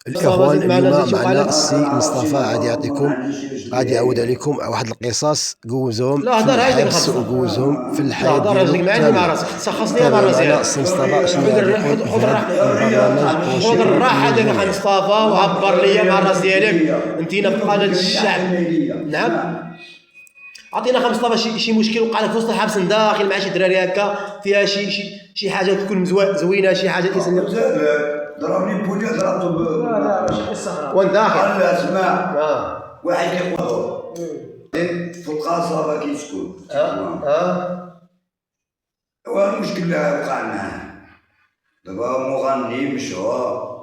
الإخوان اليوم معنا السي مصطفى غادي يعاود عليكم واحد القصص جوزهم في الحبس وجوزهم في الحياة ديالو كاملة. معنا السي مصطفى شنو غادي يقول في هذا البرنامج. خذ الراحة ديالك يا مصطفى وعبر ليا مع الراس ديالك انتينا في قناة الشعب. نعم عطينا مصطفى شي مشكل وقع لك في وسط الحبس داخل مع شي دراري هكا فيها شي حاجة تكون زوينة، شي حاجة ضربني بوليا ضربته لا ماشي قصة وين داخل؟ لا اسمع واحد كيقول في القصبة كيسكن والمشكل اللي وقع معاه دابا مغني مشهور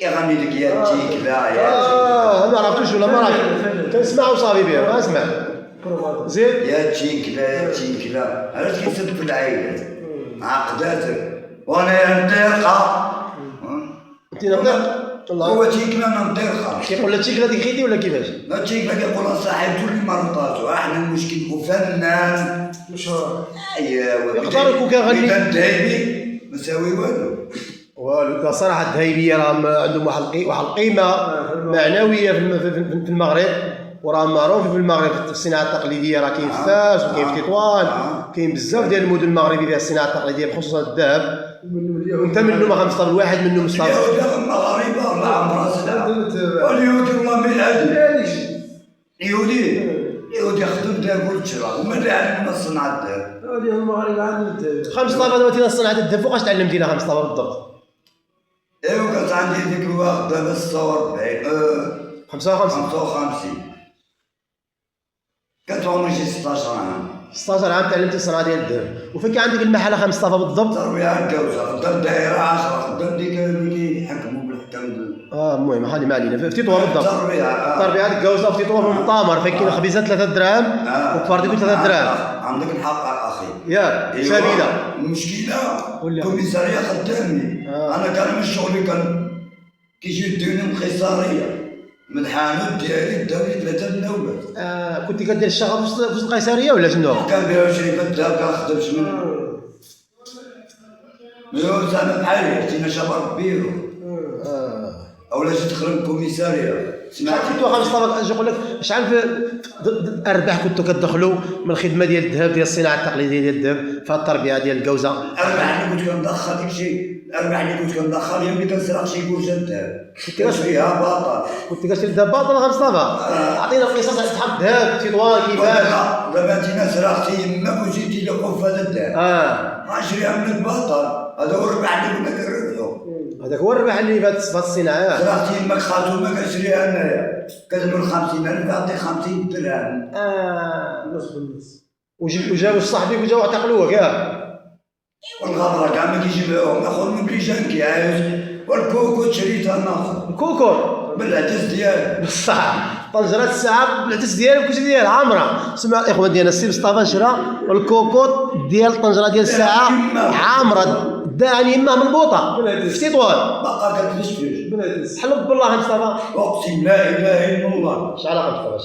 كيغني لك يا تيك لا يا ما عرفتوش ولا ما عرفت كنسمع وصافي بيه ما اسمع زيد يا تيك لا يا تيك لا علاش كيسب في العائلات عقداتك وانا نطيقها انت نطيق والله هو تيكلا نطيقها كيقول لك تيكلا ديك خيتي ولا كيفاش؟ لا تيكلا كيقول صاحبته اللي مرضاتو احنا المشكل وفنان مشهور ايوا يقدر يكون كيغني دايبي ما ساوي والو صراحة الذهيبية راهم عندهم واحد القيمة معنوية في المغرب، وراهم معروفين في المغرب في الصناعة التقليدية. راه كاين في فاس وكاين في تطوان، كاين بزاف ديال المدن المغربية فيها الصناعة التقليدية بخصوص الذهب. وانت منهم اخا مصطفى الواحد منهم مصطفى. المغاربة ما عمرها سنة واليهودي والله ما يعادي يهودي يخدم الذهب والتشرا وما يعلم من صناعة الذهب. هذه المغاربة عندهم الذهب. خا مصطفى دابا صناعة الذهب فوقاش تعلمتينا خا مصطفى بالضبط؟ ايوا كانت عندي ديك الوقت دابا 46 55 كانت عمري شي 16 عام. 16 عام تعلمتي الصناعة ديال الذهب. وفين كان عندك المحل اخا مصطفى بالضبط؟ تربية الجوزة خدام الدائرة 10 خدام ديك اللي كيحكموا بالحكام. المهم هذه ما علينا في تطوان بالضبط. تربية هذيك الجوزة في تطوان في المطامر فين كاين خبيزات 3 دراهم وفارديكو 3 دراهم. عندك الحق اخي يا سبيلة. المشكلة الكوميسارية خدامني انا كان من شغلي كان كيجيو يدوني القيصرية من الحانوت ديالي داوني 3 النوبات. كنتي كدير الشغل في وسط القيصرية ولا شنو؟ كان بيعوا شركة الذهب كنخدم شنو؟ زعما بحالي حتينا شباب بيرو اولا جيت خرج الكوميسارية. شحال كنتو اخا مصطفى نقول لك شحال في الارباح كنتو كتدخلوا من الخدمه ديال الذهب ديال الصناعه التقليديه ديال الذهب في التربيه ديال الجوزه؟ الارباح اللي كنت كندخل داك الشيء الارباح اللي كنت كندخل هي ملي كنسرق شي كوشه الذهب كنت كنشريها باطل. كنت كتشري الذهب باطل اخا مصطفى؟ عطينا القصص على شحال الذهب في تطوان كيفاش؟ دابا انت سرقتي يماك وجيتي لقف هذا الذهب غنشريها من الباطل. هذا هو الربح اللي كنا كنربحو. هذاك هو الربح اللي في الصناعه. سرقتي يماك خاتومه كنشريها انايا كتمر 50,000 كنعطيك 50 درهم. نص بالنص. وجاو صاحبك وجاو اعتقلوك ياك؟ والغبره كاع ما كيجيبوهم ناخذ من بليجان كيعايش والكوكو شريتها ناخذ الكوكو بالعدس ديالو بصح طنجرة الساعة بالعدس ديالها والكوشي ديالها عامرة. سمع الاخوان ديالنا السي مصطفى شرا الكوكوط ديال الطنجرة ديال الساعة عامرة داعا يماه ملبوطة في تطوان باقا كتلش فيه حلف بالله مصطفى اقسم لا اله الا الله. شحال مصطفى